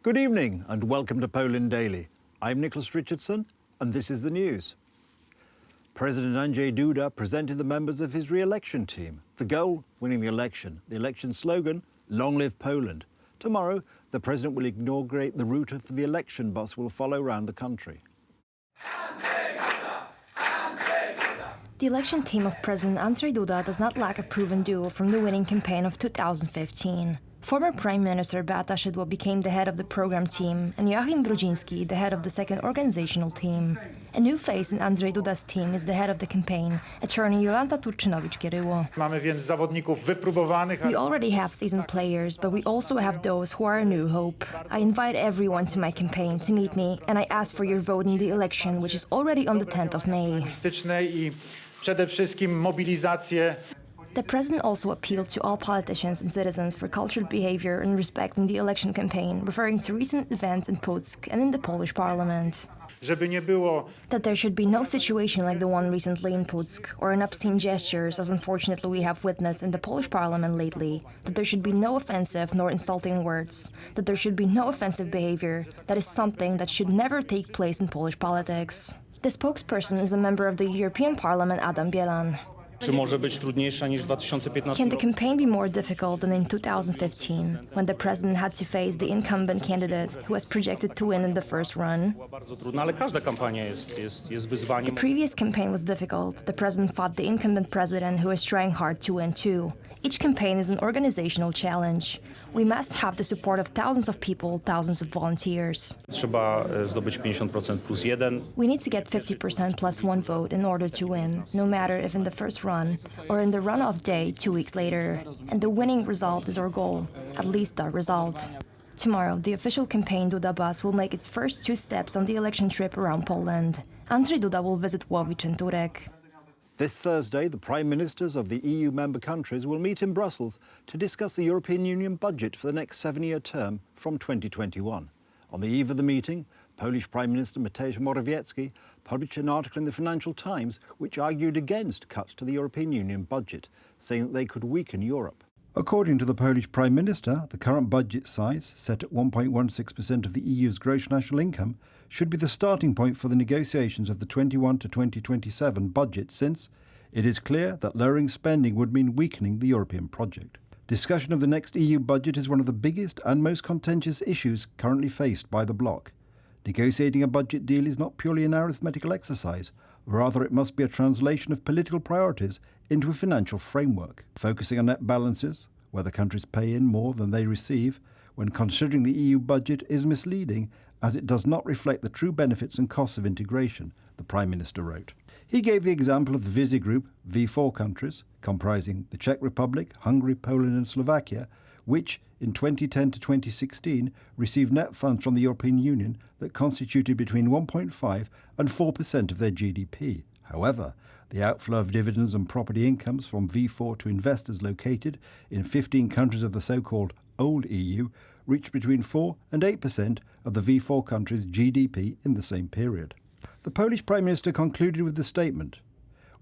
Good evening and welcome to Poland Daily. I'm Nicholas Richardson and this is the news. President Andrzej Duda presented the members of his re-election team. The goal, winning the election. The election slogan, Long Live Poland. Tomorrow, the president will inaugurate the route for the election bus will follow around the country. The election team of President Andrzej Duda does not lack a proven duo from the winning campaign of 2015. Former Prime Minister Beata Szydło became the head of the program team and Joachim Brudziński the head of the second organizational team. A new face in Andrzej Duda's team is the head of the campaign, attorney Jolanta Turczynowicz-Gieryło. Mamy więc zawodników wypróbowanych. We already have seasoned players, but we also have those who are a new hope. I invite everyone to my campaign to meet me and I ask for your vote in the election, which is already on the 10th of May. I przede wszystkim mobilizację. The president also appealed to all politicians and citizens for cultured behavior and respect in the election campaign, referring to recent events in Puck and in the Polish parliament. Żeby nie było that there should be no situation like the one recently in Puck, or in obscene gestures, as unfortunately we have witnessed in the Polish parliament lately, that there should be no offensive nor insulting words, that there should be no offensive behavior. That is something that should never take place in Polish politics. The spokesperson is a member of the European Parliament, Adam Bielan. Czy może być trudniejsza niż w 2015 Can the campaign be more difficult than in 2015, when the president had to face the incumbent candidate who was projected to win in the first run? Była bardzo trudna, ale każda kampania jest wyzwaniem. The previous campaign was difficult. The president fought the incumbent president who is trying hard to win too. Each campaign is an organizational challenge. We must have the support of thousands of people, thousands of volunteers. Trzeba zdobyć 50% plus 1. We need to get 50% plus one vote in order to win, no matter if in the first run or in the runoff day 2 weeks later. And the winning result is our goal, at least our result. Tomorrow, the official campaign Duda bus will make its first 2 steps on the election trip around Poland. Andrzej Duda will visit Łowicz and Turek. This Thursday, the Prime Ministers of the EU member countries will meet in Brussels to discuss the European Union budget for the next 7-year term from 2021. On the eve of the meeting, Polish Prime Minister Mateusz Morawiecki published an article in the Financial Times which argued against cuts to the European Union budget, saying that they could weaken Europe. According to the Polish Prime Minister, the current budget size, set at 1.16% of the EU's gross national income, should be the starting point for the negotiations of the 21 to 2027 budget, since it is clear that lowering spending would mean weakening the European project. Discussion of the next EU budget is one of the biggest and most contentious issues currently faced by the bloc. Negotiating a budget deal is not purely an arithmetical exercise, rather it must be a translation of political priorities into a financial framework. Focusing on net balances, whether countries pay in more than they receive, when considering the EU budget is misleading, as it does not reflect the true benefits and costs of integration, the Prime Minister wrote. He gave the example of the Visa Group, V4 countries, comprising the Czech Republic, Hungary, Poland and Slovakia, which, in 2010 to 2016, received net funds from the European Union that constituted between 1.5 and 4% of their GDP. However, the outflow of dividends and property incomes from V4 to investors located in 15 countries of the so-called old EU reached between 4 and 8% of the V4 countries' GDP in the same period. The Polish Prime Minister concluded with the statement,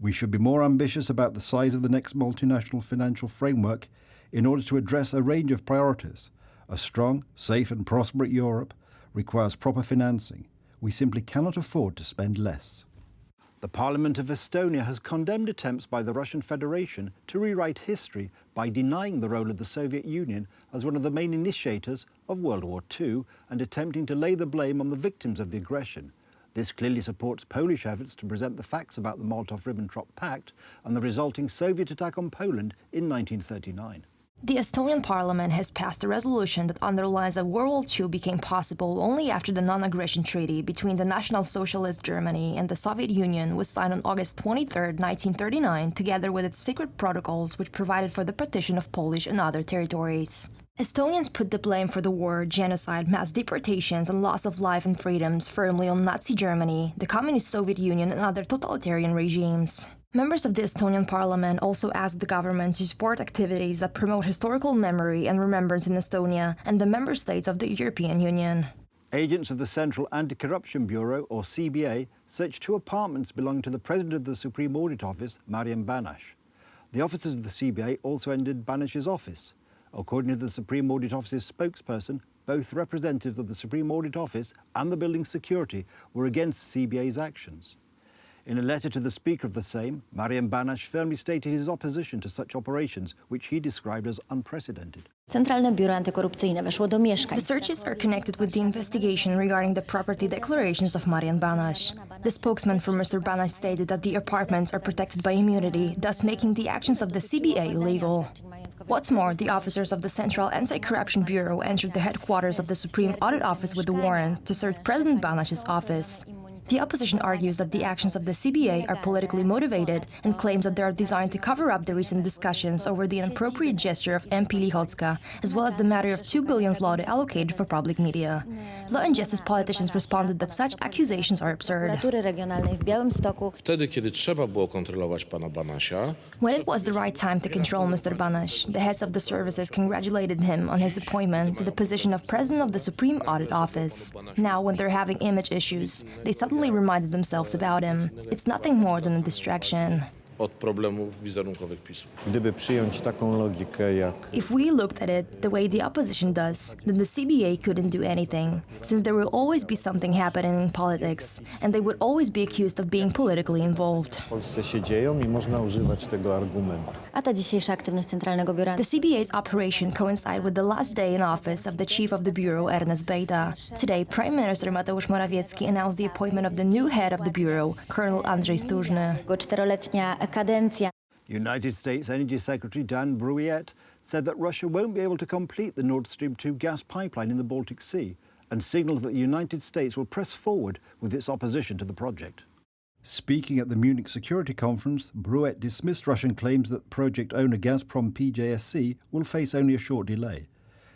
"We should be more ambitious about the size of the next multinational financial framework in order to address a range of priorities. A strong, safe and prosperous Europe requires proper financing. We simply cannot afford to spend less." The Parliament of Estonia has condemned attempts by the Russian Federation to rewrite history by denying the role of the Soviet Union as one of the main initiators of World War II and attempting to lay the blame on the victims of the aggression. This clearly supports Polish efforts to present the facts about the Molotov-Ribbentrop Pact and the resulting Soviet attack on Poland in 1939. The Estonian parliament has passed a resolution that underlines that World War II became possible only after the non-aggression treaty between the National Socialist Germany and the Soviet Union was signed on August 23, 1939, together with its secret protocols which provided for the partition of Polish and other territories. Estonians put the blame for the war, genocide, mass deportations and loss of life and freedoms firmly on Nazi Germany, the Communist Soviet Union and other totalitarian regimes. Members of the Estonian parliament also asked the government to support activities that promote historical memory and remembrance in Estonia and the member states of the European Union. Agents of the Central Anti-Corruption Bureau, or CBA, searched 2 apartments belonging to the President of the Supreme Audit Office, Marian Banash. The officers of the CBA also entered Banash's office. According to the Supreme Audit Office's spokesperson, both representatives of the Supreme Audit Office and the Building Security were against CBA's actions. In a letter to the Speaker of the Sejm, Marian Banaś firmly stated his opposition to such operations, which he described as unprecedented. Centralne Biuro Antykorupcyjne weszło do mieszkań. The searches are connected with the investigation regarding the property declarations of Marian Banaś. The spokesman for Mr. Banaś stated that the apartments are protected by immunity, thus making the actions of the CBA illegal. What's more, the officers of the Central Anti-Corruption Bureau entered the headquarters of the Supreme Audit Office with a warrant to search President Banaś's office. The opposition argues that the actions of the CBA are politically motivated and claims that they are designed to cover up the recent discussions over the inappropriate gesture of MP Lichocka, as well as the matter of 2 billion zloty allocated for public media. Law and Justice politicians responded that such accusations are absurd. Prokuratury Regionalnej w Białymstoku. Wtedy, kiedy trzeba było kontrolować pana Banasia, When it was the right time to control Mr. Banaś, the heads of the services congratulated him on his appointment to the position of President of the Supreme Audit Office. Now, when they're having image issues, they suddenly reminded themselves about him. It's nothing more than a distraction. od problemów wizerunkowych PiS-u. Gdyby przyjąć taką logikę jak If we looked at it the way the opposition does, then the CBA couldn't do anything, since there will always be something happening in politics, and they would always be accused of being politically involved. w Polsce się dzieją i można używać tego argumentu. A ta dzisiejsza aktywność Centralnego Biura The CBA's operation coincided with the last day in office of the chief of the bureau, Ernest Bejda. Today, Prime Minister Mateusz Morawiecki announced the appointment of the new head of the bureau, Colonel Andrzej Stużny. jego 4-letnia kadencja. United States Energy Secretary Dan Brouillette said that Russia won't be able to complete the Nord Stream 2 gas pipeline in the Baltic Sea and signalled that the United States will press forward with its opposition to the project. Speaking at the Munich Security Conference, Brouillette dismissed Russian claims that project owner Gazprom PJSC will face only a short delay.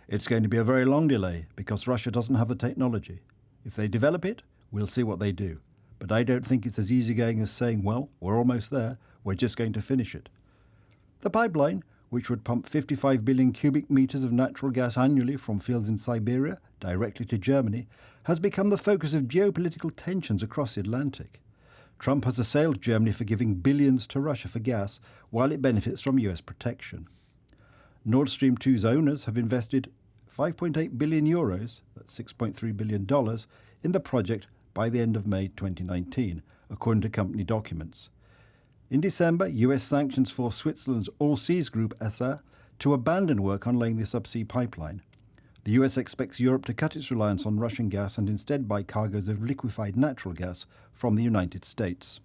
It's going to be a very long delay because Russia doesn't have the technology. If they develop it, we'll see what they do. But I don't think it's as easygoing as saying, well, we're almost there, we're just going to finish it. The pipeline, which would pump 55 billion cubic meters of natural gas annually from fields in Siberia directly to Germany, has become the focus of geopolitical tensions across the Atlantic. Trump has assailed Germany for giving billions to Russia for gas, while it benefits from US protection. Nord Stream 2's owners have invested 5.8 billion euros, that's $6.3 billion, in the project by the end of May 2019, according to company documents. In December, US sanctions forced Switzerland's All Seas Group SA to abandon work on laying the subsea pipeline. The US expects Europe to cut its reliance on Russian gas and instead buy cargoes of liquefied natural gas from the United States.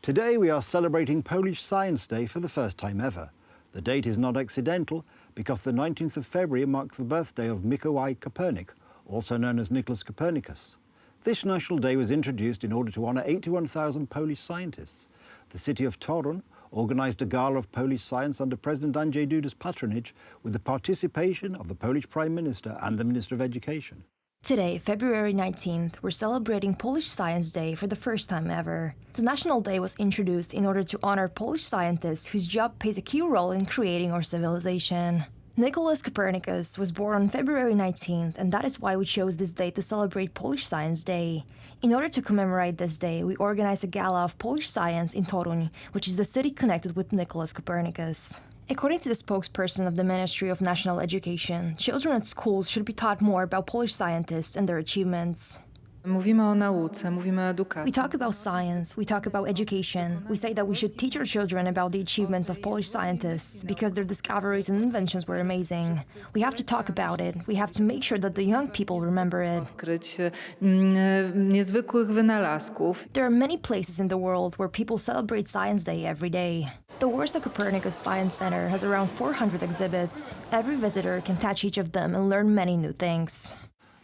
Today we are celebrating Polish Science Day for the first time ever. The date is not accidental because the 19th of February marks the birthday of Mikołaj Kopernik, also known as Nicholas Copernicus. This national day was introduced in order to honour 81,000 Polish scientists. The city of Toruń organised a gala of Polish science under President Andrzej Duda's patronage with the participation of the Polish Prime Minister and the Minister of Education. Today, February 19th, we're celebrating Polish Science Day for the first time ever. The national day was introduced in order to honor Polish scientists whose job plays a key role in creating our civilization. Nicholas Copernicus was born on February 19th, and that is why we chose this day to celebrate Polish Science Day. In order to commemorate this day, we organized a gala of Polish science in Toruń, which is the city connected with Nicholas Copernicus. According to the spokesperson of the Ministry of National Education, children at schools should be taught more about Polish scientists and their achievements. Mówimy o nauce, mówimy o edukacji. We talk about science, we talk about education. We say that we should teach our children about the achievements of Polish scientists because their discoveries and inventions were amazing. We have to talk about it. We have to make sure that the young people remember it. Odkryć niezwykłych wynalazków. There are many places in the world where people celebrate Science Day every day. The Warsaw Copernicus Science Center has around 400 exhibits. Every visitor can touch each of them and learn many new things.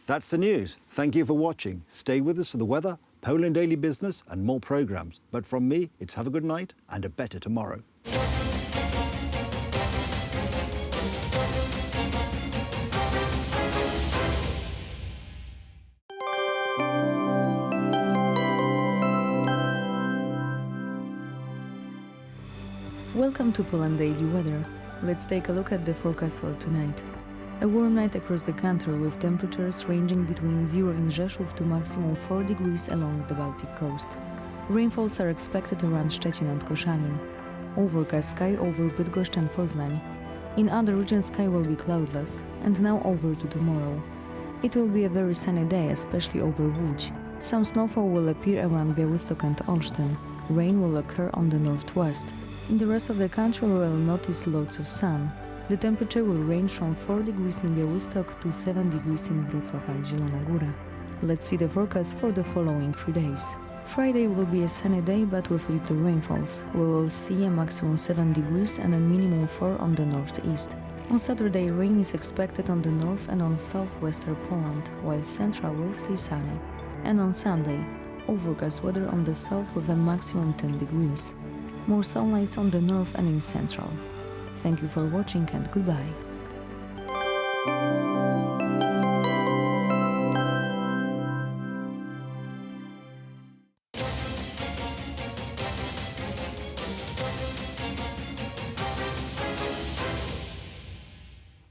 That's the news. Thank you for watching. Stay with us for the weather, Poland Daily Business and more programmes. But from me, it's have a good night and a better tomorrow. Welcome to Poland Daily Weather. Let's take a look at the forecast for tonight. A warm night across the country with temperatures ranging between 0 in Rzeszów to maximum 4 degrees along the Baltic coast. Rainfalls are expected around Szczecin and Koszalin. Overcast sky over Bydgoszcz and Poznań. In other regions, sky will be cloudless. And now over to tomorrow. It will be a very sunny day, especially over Łódź. Some snowfall will appear around Białystok and Olsztyn. Rain will occur on the northwest. In the rest of the country, we will notice lots of sun. The temperature will range from 4 degrees in Białystok to 7 degrees in Wrocław and Zielona Góra. Let's see the forecast for the following 3 days. Friday will be a sunny day but with little rainfalls. We will see a maximum 7 degrees and a minimum 4 on the northeast. On Saturday, rain is expected on the north and on southwestern Poland, while central will stay sunny. And on Sunday, overcast weather on the south with a maximum 10 degrees. More sunlight on the north and in central. Thank you for watching and goodbye.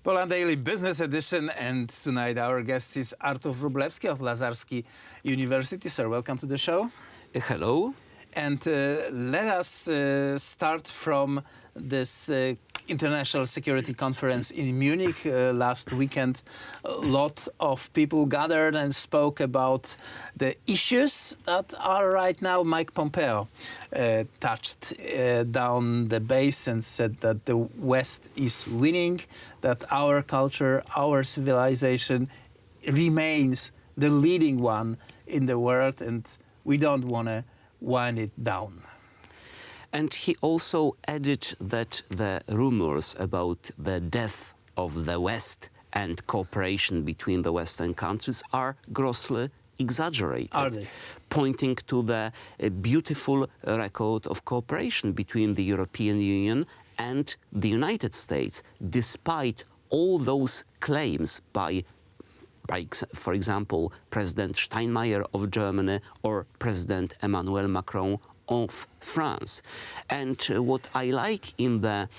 Poland Daily Business Edition, and tonight our guest is Artur Wróblewski of Lazarski University. Sir, welcome to the show. Hello. And let us start from this International Security Conference in Munich last weekend. A lot of people gathered and spoke about the issues that are right now. Mike Pompeo touched down the base and said that the West is winning, that our culture, our civilization remains the leading one in the world, and we don't want to wind it down. And he also added that the rumors about the death of the West and cooperation between the Western countries are grossly exaggerated. Are they? Pointing to the beautiful record of cooperation between the European Union and the United States, despite all those claims by, for example, President Steinmeier of Germany or President Emmanuel Macron of France. And what I like in the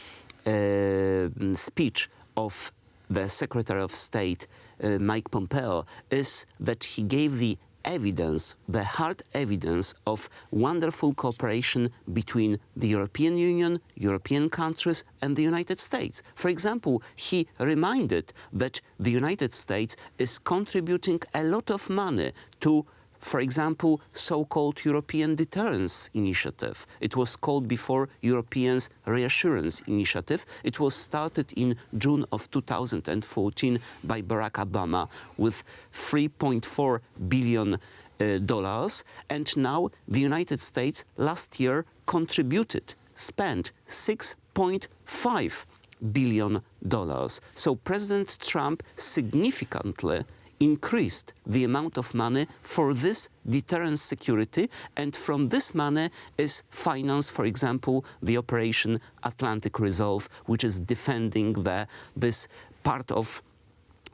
speech of the Secretary of State, Mike Pompeo, is that he gave the evidence, the hard evidence of wonderful cooperation between the European Union, European countries and the United States. For example, he reminded that the United States is contributing a lot of money to, for example, so-called European Deterrence Initiative. It was called before Europeans Reassurance Initiative. It was started in June of 2014 by Barack Obama with $3.4 billion. And now the United States last year spent $6.5 billion. So President Trump significantly increased the amount of money for this deterrence security, and from this money is financed, for example, the Operation Atlantic Resolve, which is defending this part of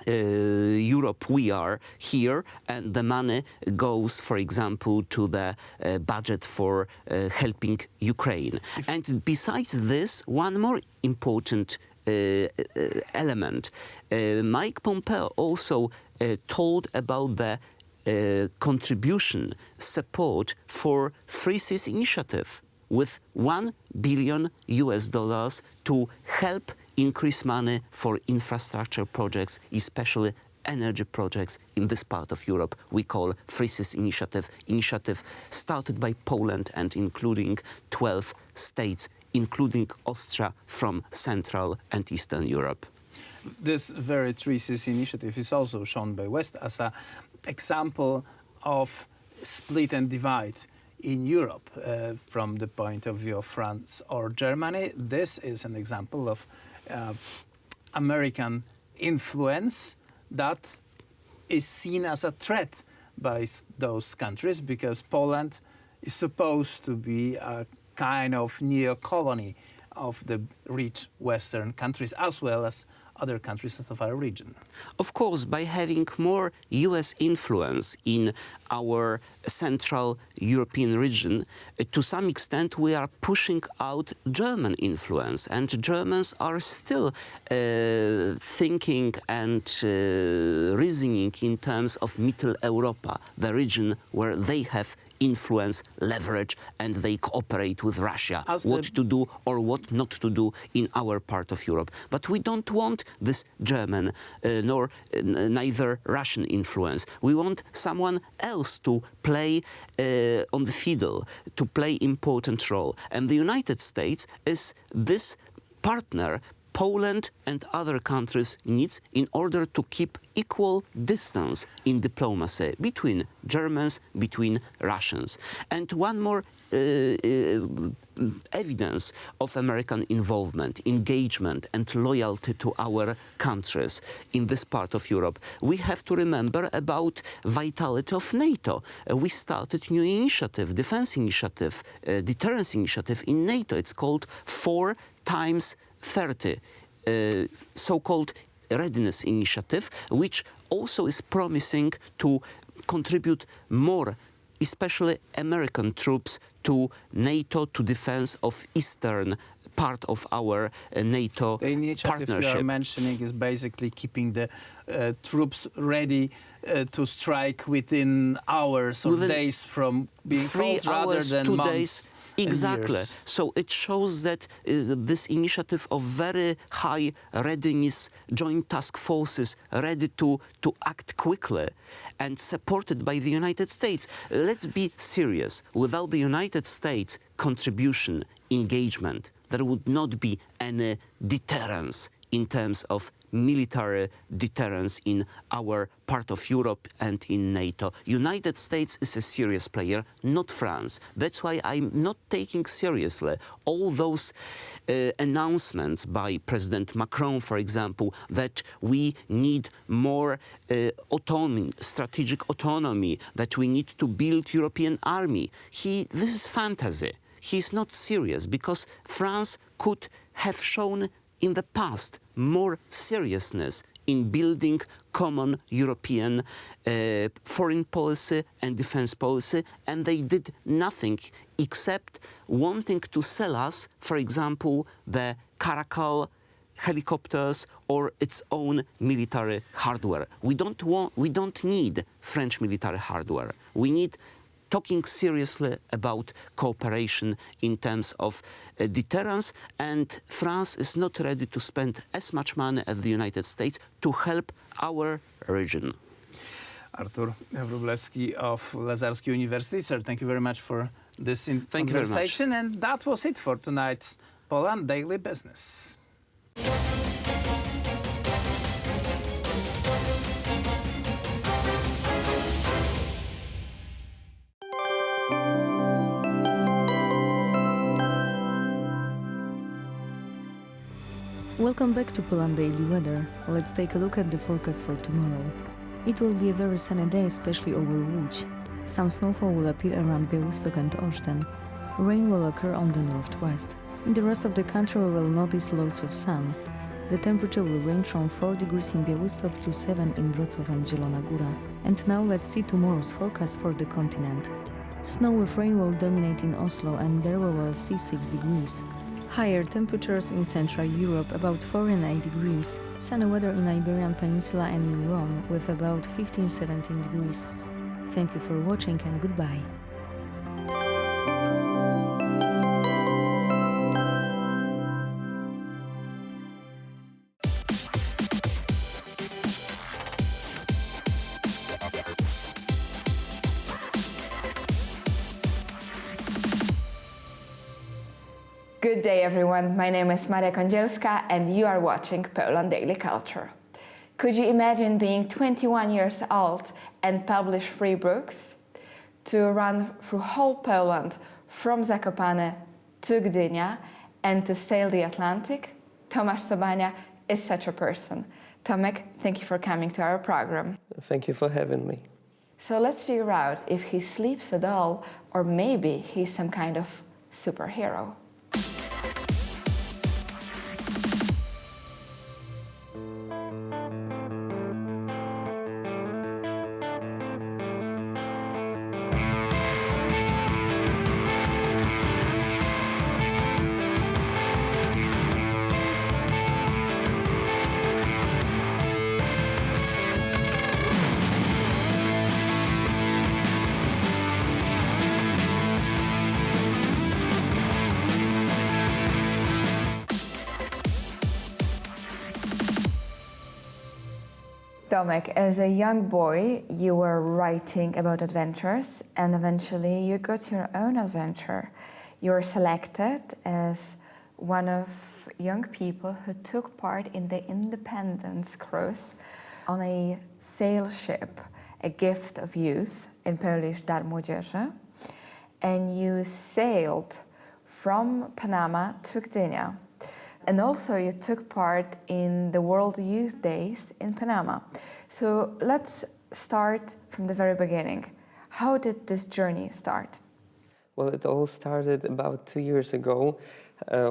Europe we are here, and the money goes, for example, to the budget for helping Ukraine. And besides this, one more important element. Mike Pompeo also told about the contribution support for Free Seas Initiative with $1 billion to help increase money for infrastructure projects, especially energy projects in this part of Europe we call Free Seas Initiative started by Poland and including 12 states, including Austria from Central and Eastern Europe. This very Free Seas Initiative is also shown by West as an example of split and divide in Europe from the point of view of France or Germany. This is an example of American influence that is seen as a threat by those countries because Poland is supposed to be a kind of neo-colony of the rich Western countries as well as other countries of our region. Of course, by having more US influence in our Central European region, to some extent we are pushing out German influence, and Germans are still thinking and reasoning in terms of Mitteleuropa, the region where they have influence, leverage, and they cooperate with Russia, As what the- to do or what not to do in our part of Europe. But we don't want this German nor neither Russian influence. We want someone else to play on the fiddle, to play important role. And the United States is this partner Poland and other countries needs in order to keep equal distance in diplomacy between Germans, between Russians. And one more evidence of American involvement, engagement and loyalty to our countries in this part of Europe. We have to remember about vitality of NATO. We started new initiative, defense initiative, deterrence initiative in NATO. It's called 4x30, so-called readiness initiative, which also is promising to contribute more, especially American troops, to NATO, to defense of eastern part of our NATO The initiative you are partnership. mentioning is basically keeping the troops ready to strike within hours or Within days from being 3 called rather hours, than 2 months. days. and Exactly. years. So it shows that this initiative of very high readiness, joint task forces ready to act quickly and supported by the United States. Let's be serious. Without the United States contribution, engagement, there would not be any deterrence in terms of military deterrence in our part of Europe and in NATO. United States is a serious player, not France. That's why I'm not taking seriously all those announcements by President Macron, for example, that we need more autonomy, strategic autonomy, that we need to build European army. This is fantasy. He's not serious because France could have shown in the past more seriousness in building common European foreign policy and defense policy, and they did nothing except wanting to sell us, for example, the Caracal helicopters or its own military hardware. We don't need French military hardware. We need talking seriously about cooperation in terms of deterrence, and France is not ready to spend as much money as the United States to help our region. Artur Wróblewski of Lazarski University. Sir, thank you very much for this Thank you very much. conversation. And that was it for tonight's Poland Daily Business. Welcome back to Poland Daily Weather. Let's take a look at the forecast for tomorrow. It will be a very sunny day, especially over Łódź. Some snowfall will appear around Białystok and Olsztyn. Rain will occur on the northwest. In the rest of the country we will notice loads of sun. The temperature will range from 4 degrees in Białystok to 7 in Wrocław and Zielona Góra. And now let's see tomorrow's forecast for the continent. Snow with rain will dominate in Oslo, and there we will see 6 degrees. Higher temperatures in Central Europe, about 4 and 8 degrees. Sunny weather in Iberian Peninsula and in Rome, with about 15-17 degrees. Thank you for watching and goodbye. Good day, everyone. My name is Maria Kądzielska, and you are watching Poland Daily Culture. Could you imagine being 21 years old and publish 3 books? To run through whole Poland, from Zakopane to Gdynia, and to sail the Atlantic? Tomasz Sobania is such a person. Tomek, thank you for coming to our program. Thank you for having me. So let's figure out if he sleeps at all, or maybe he's some kind of superhero. Tomek, as a young boy, you were writing about adventures, and eventually you got your own adventure. You were selected as one of young people who took part in the Independence Cruise on a sail ship, a gift of youth, in Polish Dar Młodzieży, and you sailed from Panama to Gdynia. And also you took part in the World Youth Days in Panama. So let's start from the very beginning. How did this journey start? Well, it all started about 2 years ago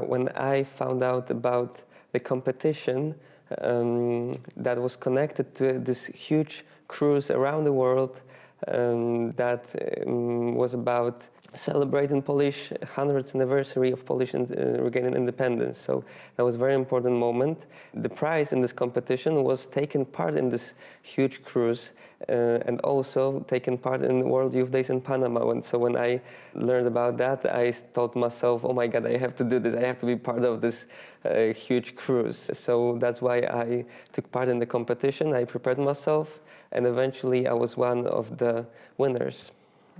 when I found out about the competition that was connected to this huge cruise around the world that was about celebrating Polish 100th anniversary of Polish regaining independence. So that was a very important moment. The prize in this competition was taking part in this huge cruise and also taking part in the World Youth Days in Panama. So when I learned about that, I thought to myself, oh my God, I have to do this. I have to be part of this huge cruise. So that's why I took part in the competition. I prepared myself, and eventually I was one of the winners.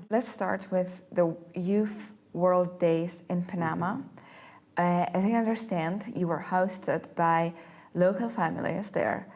Let's start with the Youth World Days in Panama. As I understand, you were hosted by local families there.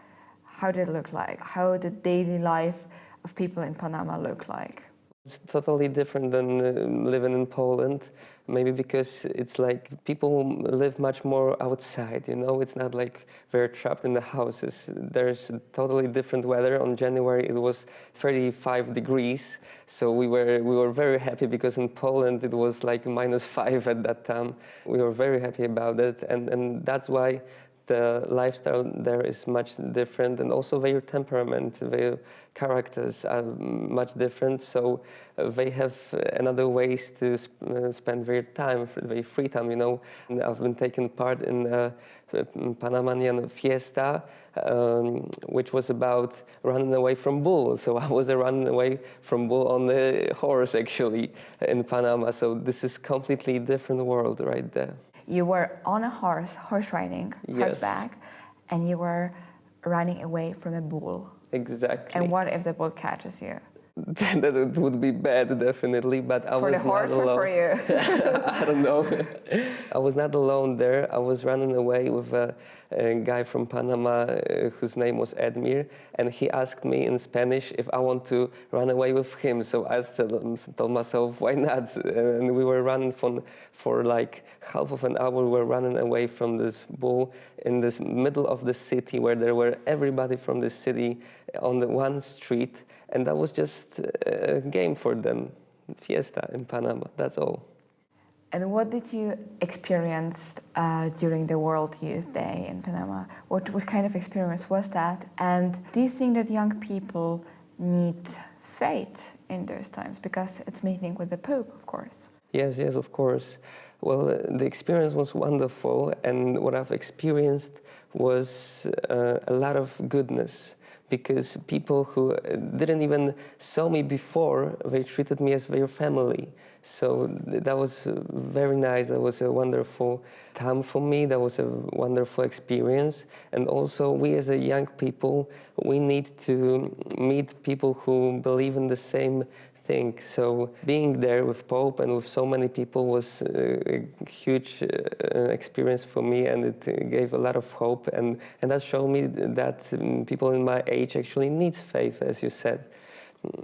How did it look like? How did daily life of people in Panama look like? It's totally different than living in Poland. Maybe because it's like people live much more outside, you know? It's not like they're trapped in the houses. There's a totally different weather. On January it was 35 degrees, so we were very happy because in Poland it was like -5 at that time. We were very happy about it, and that's why the lifestyle there is much different, and also their temperament, their characters are much different, so they have another ways to spend their time, their free time, you know. And I've been taking part in Panamanian fiesta, which was about running away from bull. So I was running away from bull on the horse, actually, in Panama. So this is completely different world right there. You were on a horse riding, Yes. horseback, and you were running away from a bull. Exactly. And what if the bull catches you? That would be bad, definitely, but I For was the horse not alone. or for you? I don't know. I was not alone there. I was running away with a guy from Panama whose name was Edmir, and he asked me in Spanish if I want to run away with him. So I told myself, why not? And we were running for like half of an hour. We were running away from this bull in this middle of the city where there were everybody from the city on the one street. And that was just a game for them, fiesta in Panama, that's all. And what did you experience during the World Youth Day in Panama? What kind of experience was that? And do you think that young people need faith in those times? Because it's meeting with the Pope, of course. Yes, of course. Well, the experience was wonderful, and what I've experienced was a lot of goodness. Because people who didn't even saw me before, they treated me as their family. So that was very nice. That was a wonderful time for me. That was a wonderful experience. And also, we as a young people, we need to meet people who believe in the same thing. So being there with Pope and with so many people was a huge experience for me, and it gave a lot of hope, and that showed me that people in my age actually needs faith, as you said.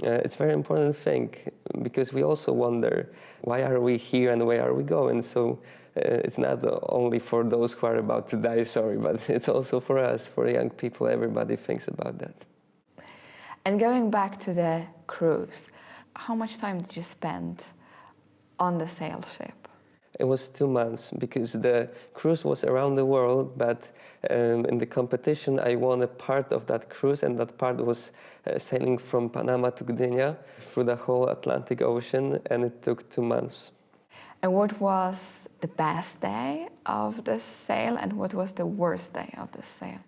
It's a very important thing, because we also wonder, why are we here and where are we going? So it's not only for those who are about to die, but it's also for us, for young people. Everybody thinks about that. And going back to the cruise, how much time did you spend on the sail ship? It was 2 months, because the cruise was around the world, but in the competition I won a part of that cruise, and that part was sailing from Panama to Gdynia through the whole Atlantic Ocean, and it took 2 months. And what was the best day of this sail, and what was the worst day of this sail?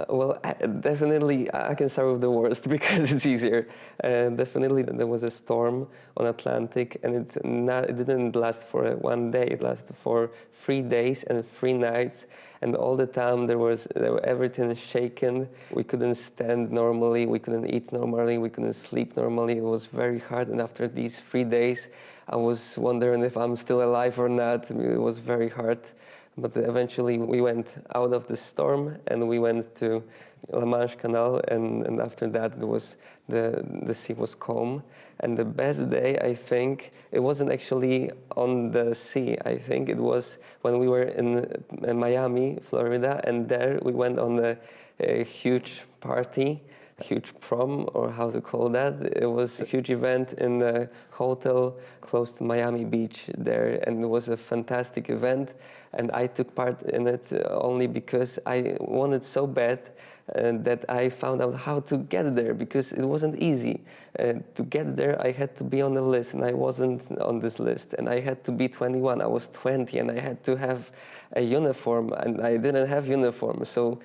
Well, definitely, I can start with the worst because it's easier. Definitely, there was a storm on Atlantic, and it didn't last for 1 day. It lasted for 3 days and 3 nights, and all the time everything shaken. We couldn't stand normally, we couldn't eat normally, we couldn't sleep normally. It was very hard, and after these 3 days, I was wondering if I'm still alive or not. It was very hard. But eventually we went out of the storm and we went to La Manche Canal, and after that the sea was calm. And the best day, I think, it wasn't actually on the sea. I think it was when we were in Miami, Florida, and there we went on a huge party, a huge prom, or how to call that. It was a huge event in a hotel close to Miami Beach there, and it was a fantastic event. And I took part in it only because I wanted so bad that I found out how to get there, because it wasn't easy. To get there, I had to be on the list, and I wasn't on this list. And I had to be 21. I was 20, and I had to have a uniform, and I didn't have uniform. So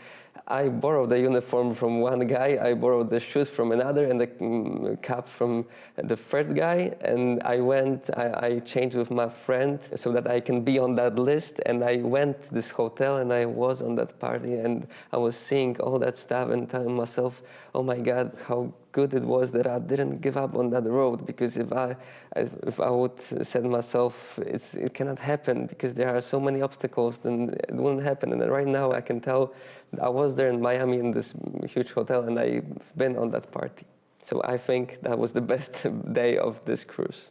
I borrowed the uniform from one guy, I borrowed the shoes from another, and the cap from the third guy, and I changed with my friend so that I can be on that list, and I went to this hotel, and I was on that party, and I was seeing all that stuff and telling myself, oh my God, how good it was that I didn't give up on that road, because if I would said myself, it cannot happen, because there are so many obstacles, then it wouldn't happen. And right now I can tell I was there in Miami in this huge hotel, and I've been on that party. So I think that was the best day of this cruise.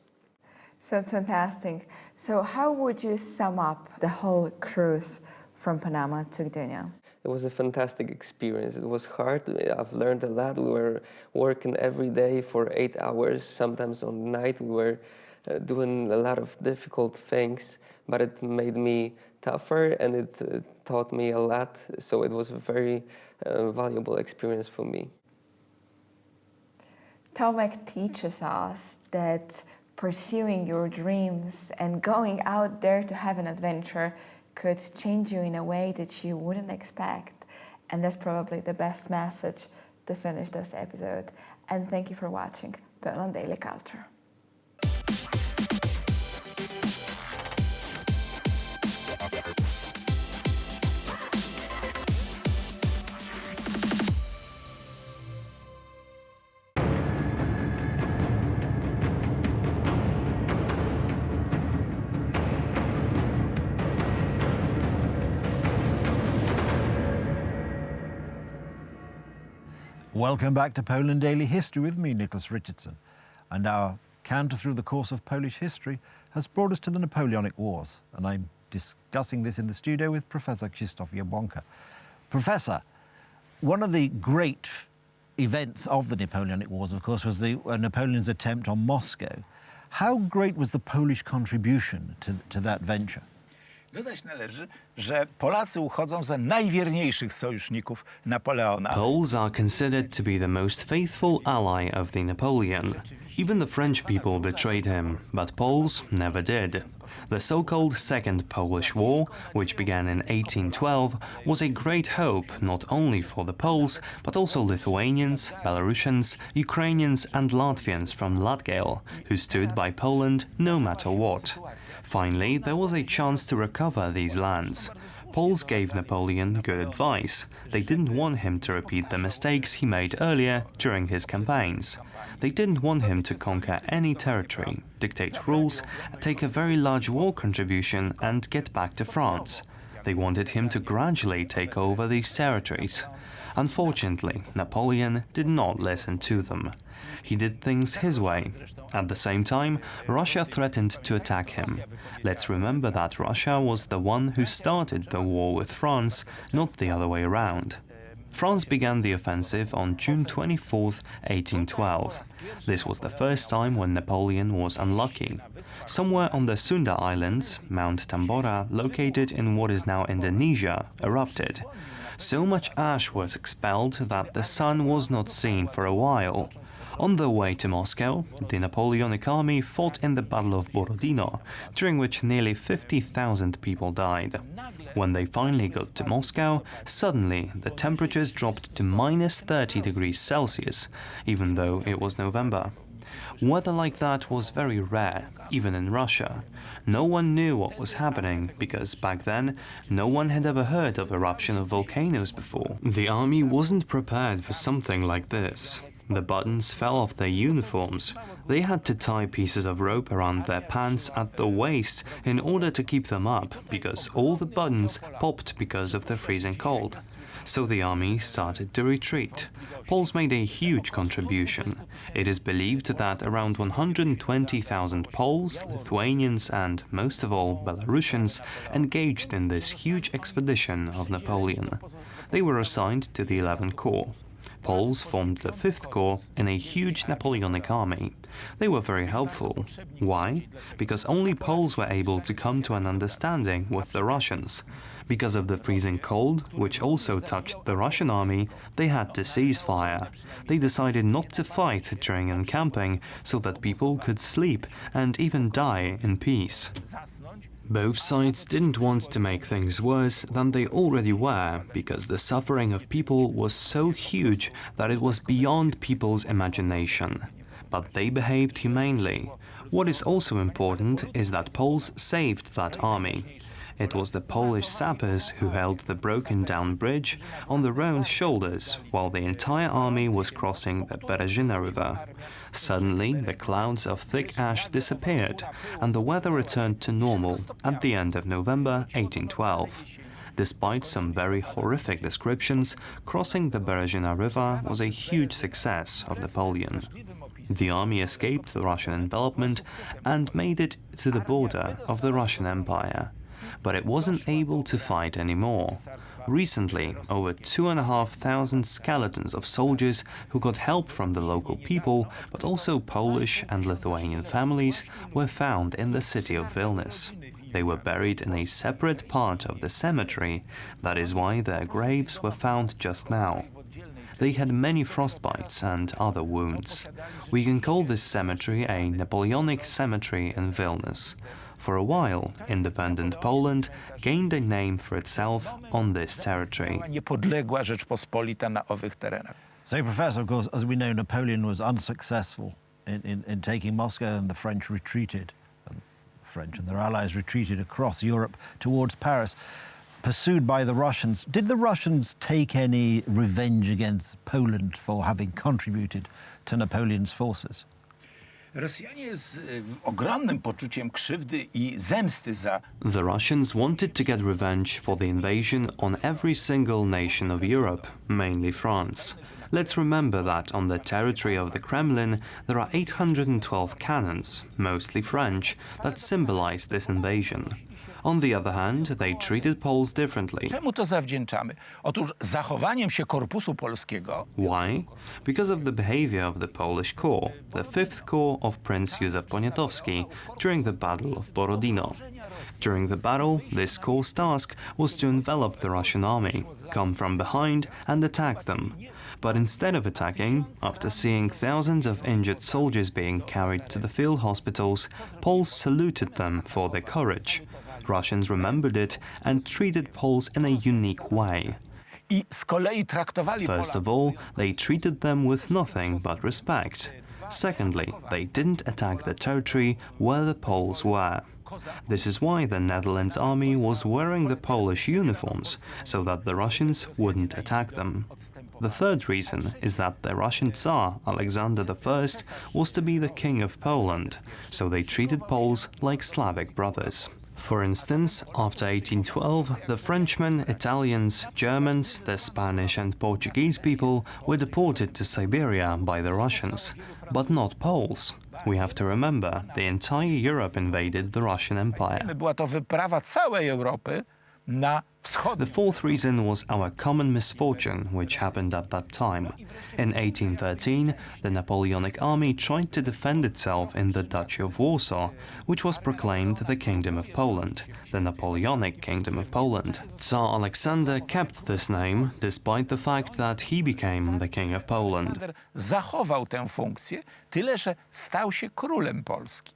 Sounds fantastic. So how would you sum up the whole cruise from Panama to Gdynia? It was a fantastic experience. It was hard. I've learned a lot. We were working every day for 8 hours, sometimes on night. We were doing a lot of difficult things, but it made me tougher, and it taught me a lot. So it was a very valuable experience for me. Tomek teaches us that pursuing your dreams and going out there to have an adventure could change you in a way that you wouldn't expect. And that's probably the best message to finish this episode. And thank you for watching Poland Daily Culture. Welcome back to Poland Daily History with me, Nicholas Richardson. And our canter through the course of Polish history has brought us to the Napoleonic Wars. And I'm discussing this in the studio with Professor Krzysztof Jabłonka. Professor, one of the great events of the Napoleonic Wars, of course, was Napoleon's attempt on Moscow. How great was the Polish contribution to that venture? Dodać należy, że Polacy uchodzą za najwierniejszych sojuszników Napoleona. Poles are considered to be the most faithful ally of the Napoleon. Even the French people betrayed him, but Poles never did. The so-called Second Polish War, which began in 1812, was a great hope not only for the Poles, but also Lithuanians, Belarusians, Ukrainians and Latvians from Latgale, who stood by Poland no matter what. Finally, there was a chance to recover these lands. Poles gave Napoleon good advice. They didn't want him to repeat the mistakes he made earlier during his campaigns. They didn't want him to conquer any territory, dictate rules, take a very large war contribution and get back to France. They wanted him to gradually take over these territories. Unfortunately, Napoleon did not listen to them. He did things his way. At the same time, Russia threatened to attack him. Let's remember that Russia was the one who started the war with France, not the other way around. France began the offensive on June 24, 1812. This was the first time when Napoleon was unlucky. Somewhere on the Sunda Islands, Mount Tambora, located in what is now Indonesia, erupted. So much ash was expelled that the sun was not seen for a while. On their way to Moscow, the Napoleonic army fought in the Battle of Borodino, during which nearly 50,000 people died. When they finally got to Moscow, suddenly the temperatures dropped to minus 30 degrees Celsius, even though it was November. Weather like that was very rare, even in Russia. No one knew what was happening, because back then, no one had ever heard of eruption of volcanoes before. The army wasn't prepared for something like this. The buttons fell off their uniforms. They had to tie pieces of rope around their pants at the waist in order to keep them up, because all the buttons popped because of the freezing cold. So the army started to retreat. Poles made a huge contribution. It is believed that around 120,000 Poles, Lithuanians and, most of all, Belarusians engaged in this huge expedition of Napoleon. They were assigned to the 11th Corps. Poles formed the 5th Corps in a huge Napoleonic army. They were very helpful. Why? Because only Poles were able to come to an understanding with the Russians. Because of the freezing cold, which also touched the Russian army, they had to cease fire. They decided not to fight during encamping so that people could sleep and even die in peace. Both sides didn't want to make things worse than they already were, because the suffering of people was so huge that it was beyond people's imagination. But they behaved humanely. What is also important is that Poles saved that army. It was the Polish sappers who held the broken-down bridge on their own shoulders while the entire army was crossing the Berezina River. Suddenly, the clouds of thick ash disappeared and the weather returned to normal at the end of November 1812. Despite some very horrific descriptions, crossing the Berezina River was a huge success of Napoleon. The army escaped the Russian envelopment and made it to the border of the Russian Empire. But it wasn't able to fight anymore. Recently, over 2,500 skeletons of soldiers who got help from the local people, but also Polish and Lithuanian families, were found in the city of Vilnius. They were buried in a separate part of the cemetery. That is why their graves were found just now. They had many frostbites and other wounds. We can call this cemetery a Napoleonic cemetery in Vilnius. For a while, independent Poland gained a name for itself on this territory. So, Professor, of course, as we know, Napoleon was unsuccessful in taking Moscow, and the French retreated. And the French and their allies retreated across Europe towards Paris, pursued by the Russians. Did the Russians take any revenge against Poland for having contributed to Napoleon's forces? Rosjanie z ogromnym poczuciem krzywdy I zemsty za... The Russians wanted to get revenge for the invasion on every single nation of Europe, mainly France. Let's remember that on the territory of the Kremlin there are 812 cannons, mostly French, that symbolize this invasion. On the other hand, they treated Poles differently. Czemu to zawdzięczamy? Otóż zachowaniem się Korpusu Polskiego. Why? Because of the behavior of the Polish Corps, the 5th Corps of Prince Józef Poniatowski, during the Battle of Borodino. During the battle, this corps' task was to envelop the Russian army, come from behind and attack them. But instead of attacking, after seeing thousands of injured soldiers being carried to the field hospitals, Poles saluted them for their courage. Russians remembered it and treated Poles in a unique way. First of all, they treated them with nothing but respect. Secondly, they didn't attack the territory where the Poles were. This is why the Netherlands army was wearing the Polish uniforms, so that the Russians wouldn't attack them. The third reason is that the Russian Tsar, Alexander I, was to be the king of Poland, so they treated Poles like Slavic brothers. For instance, after 1812, the Frenchmen, Italians, Germans, the Spanish and Portuguese people were deported to Siberia by the Russians, but not Poles. We have to remember, the entire Europe invaded the Russian Empire. Była to wyprawa całej Europy na wschodnią. The fourth reason was our common misfortune, which happened at that time. In 1813, the Napoleonic army tried to defend itself in the Duchy of Warsaw, which was proclaimed the Kingdom of Poland, the Napoleonic Kingdom of Poland. Tsar Alexander kept this name, despite the fact that he became the King of Poland. Zachował tę funkcję, tyle że stał się królem Polski.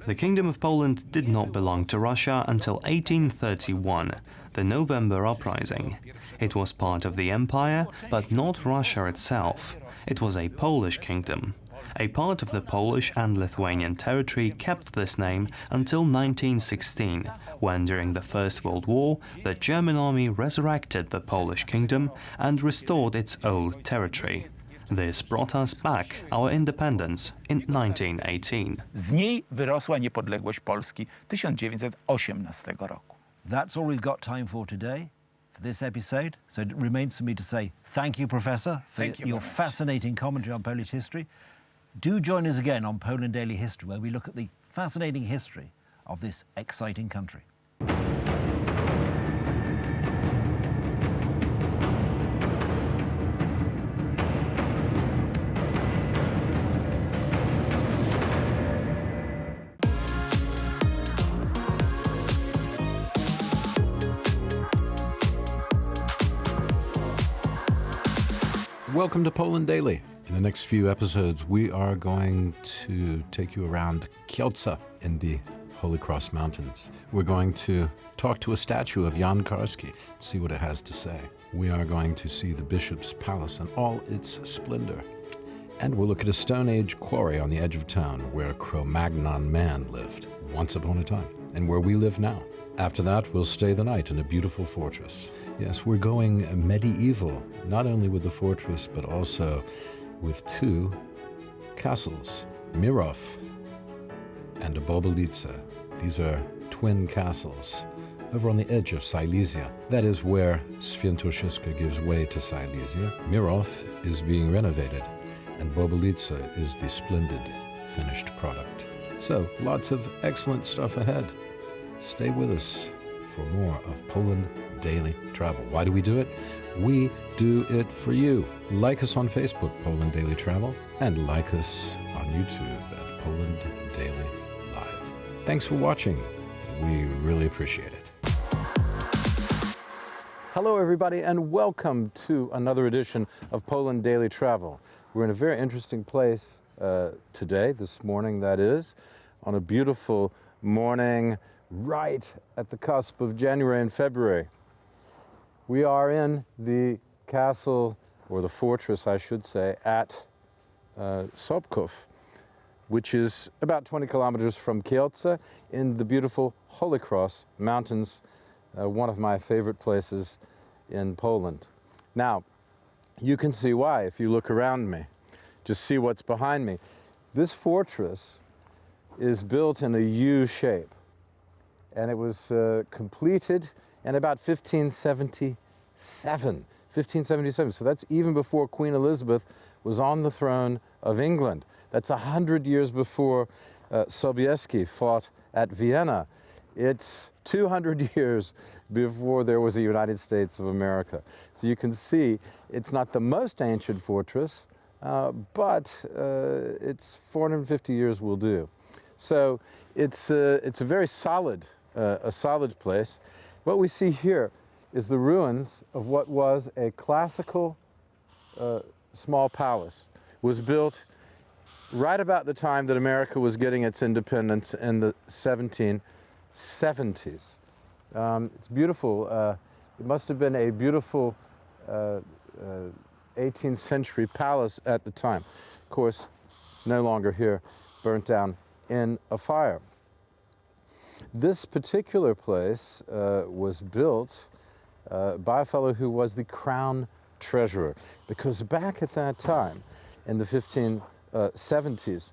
The Kingdom of Poland did not belong to Russia until 1831, the November Uprising. It was part of the empire, but not Russia itself. It was a Polish kingdom. A part of the Polish and Lithuanian territory kept this name until 1916, when during the First World War, the German army resurrected the Polish kingdom and restored its old territory. This brought us back our independence in 1918. Z niej wyrosła niepodległość Polski 1918 roku. That's all we've got time for today, for this episode. So it remains for me to say thank you, Professor, for your fascinating commentary on Polish history. Do join us again on Poland Daily History, where we look at the fascinating history of this exciting country. Welcome to Poland Daily. In the next few episodes, we are going to take you around Kielce in the Holy Cross Mountains. We're going to talk to a statue of Jan Karski, see what it has to say. We are going to see the bishop's palace in all its splendor. And we'll look at a Stone Age quarry on the edge of town where Cro-Magnon man lived once upon a time, and where we live now. After that, we'll stay the night in a beautiful fortress. Yes, we're going medieval, not only with the fortress, but also with two castles, Mirov and Bobolice. These are twin castles over on the edge of Silesia. That is where Świętokrzyska gives way to Silesia. Mirov is being renovated, and Bobolice is the splendid finished product. So, lots of excellent stuff ahead. Stay with us for more of Poland Daily Travel. Why do we do it? We do it for you. Like us on Facebook, Poland Daily Travel, and like us on YouTube at Poland Daily Live. Thanks for watching. We really appreciate it. Hello, everybody, and welcome to another edition of Poland Daily Travel. We're in a very interesting place today, this morning that is, on a beautiful morning right at the cusp of January and February. We are in the castle, or the fortress, I should say, at Sobków, which is about 20 kilometers from Kielce in the beautiful Holy Cross Mountains, one of my favorite places in Poland. Now, you can see why if you look around me. Just see what's behind me. This fortress is built in a U shape, and it was completed in about 1577. So that's even before Queen Elizabeth was on the throne of England. That's 100 years before Sobieski fought at Vienna. It's 200 years before there was a United States of America. So you can see it's not the most ancient fortress, but it's 450 years will do. So it's a very solid, a solid place. What we see here is the ruins of what was a classical small palace. It was built right about the time that America was getting its independence in the 1770s. It's beautiful. It must have been a beautiful 18th century palace at the time. Of course, no longer here, burnt down in a fire. This particular place was built by a fellow who was the crown treasurer, because back at that time, in the 1570s,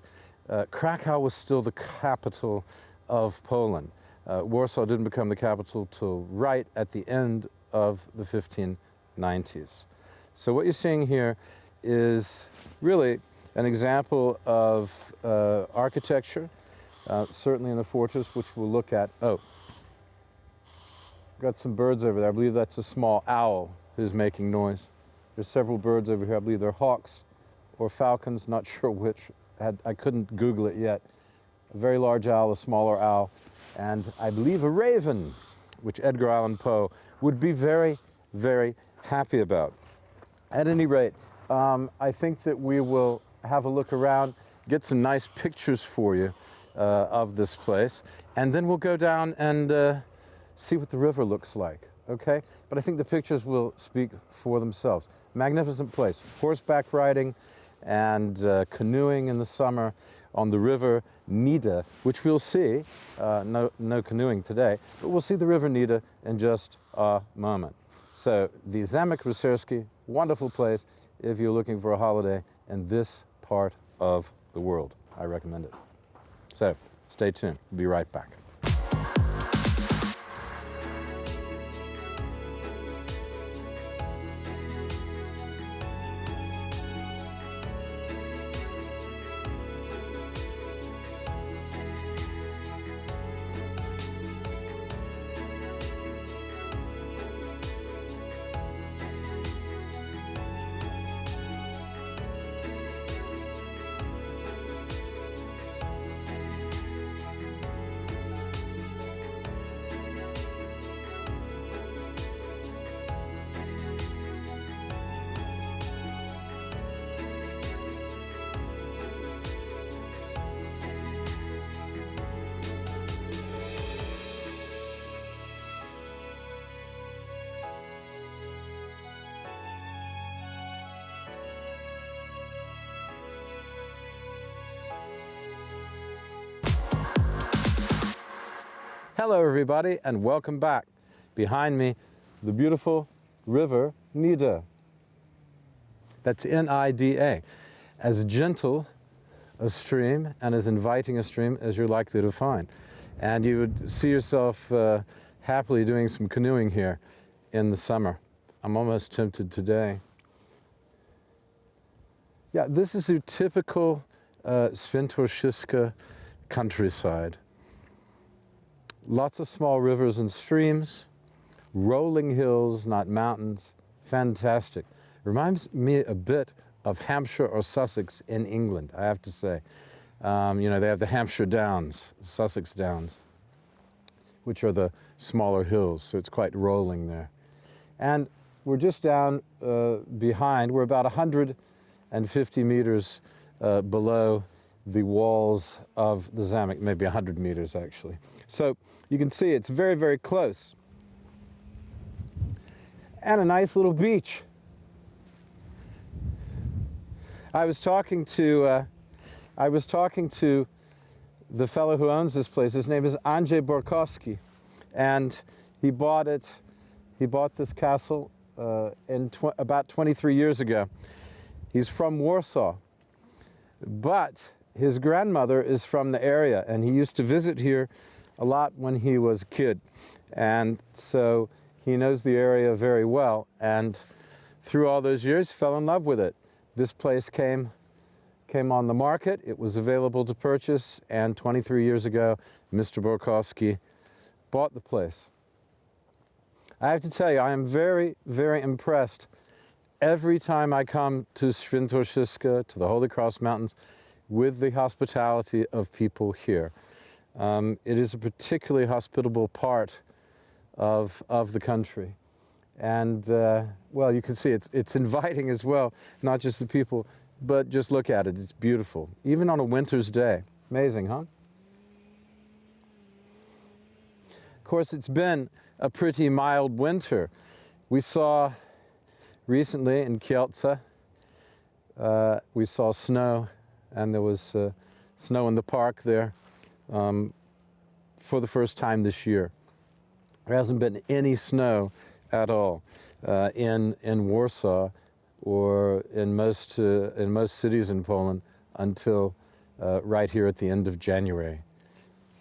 Krakow was still the capital of Poland. Warsaw didn't become the capital till right at the end of the 1590s. So what you're seeing here is really an example of certainly in the fortress, which we'll look at. Oh, Got some birds over there. I believe that's a small owl who's making noise. There's several birds over here. I believe they're hawks or falcons, not sure which. I couldn't Google it yet. A very large owl, a smaller owl, and I believe a raven, which Edgar Allan Poe would be very, very happy about. At any rate, I think that we will have a look around, get some nice pictures for you of this place, and then we'll go down and see what the river looks like, okay? But I think the pictures will speak for themselves. Magnificent place. Horseback riding and canoeing in the summer on the river Nida, which we'll see. No canoeing today, but we'll see the river Nida in just a moment. So the Zamek Rycerski, wonderful place if you're looking for a holiday in this part of the world. I recommend it. So stay tuned. We'll be right back. Hello everybody and welcome back. Behind me, the beautiful river Nida. That's N-I-D-A. As gentle a stream and as inviting a stream as you're likely to find. And you would see yourself happily doing some canoeing here in the summer. I'm almost tempted today. Yeah, this is your typical Świętokrzyska countryside. Lots of small rivers and streams, rolling hills, not mountains. Fantastic. Reminds me a bit of Hampshire or Sussex in England, I have to say. You know, they have the Hampshire Downs, Sussex Downs, which are the smaller hills, so it's quite rolling there. And we're just down behind, we're about 150 meters below the walls of the Zamek, maybe 100 meters actually. So you can see it's very, very close. And a nice little beach. I was talking to the fellow who owns this place. His name is Andrzej Borkowski, and he bought this castle about 23 years ago. He's from Warsaw, but his grandmother is from the area, and he used to visit here a lot when he was a kid. And so he knows the area very well, and through all those years fell in love with it. This place came on the market, it was available to purchase, and 23 years ago, Mr. Borkowski bought the place. I have to tell you, I am very, very impressed every time I come to Świętokrzyska, to the Holy Cross Mountains, with the hospitality of people here. It is a particularly hospitable part of the country. And, well, you can see it's inviting as well, not just the people, but just look at it, it's beautiful. Even on a winter's day. Amazing, huh? Of course, it's been a pretty mild winter. We saw recently in Kielce, we saw snow, and there was snow in the park there for the first time this year. There hasn't been any snow at all in Warsaw or in most cities in Poland until right here at the end of January.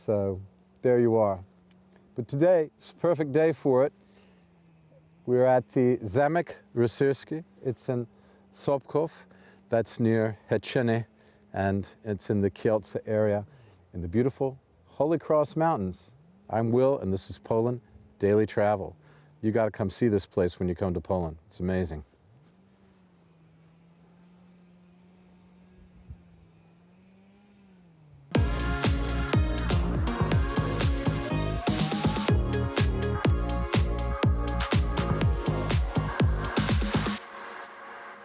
So there you are. But today is a perfect day for it. We're at the Zamek Rycerski. It's in Sobków. That's near Heciny, and it's in the Kielce area in the beautiful Holy Cross Mountains. I'm Will, and this is Poland daily travel. You got to come see this place when you come to Poland. It's amazing.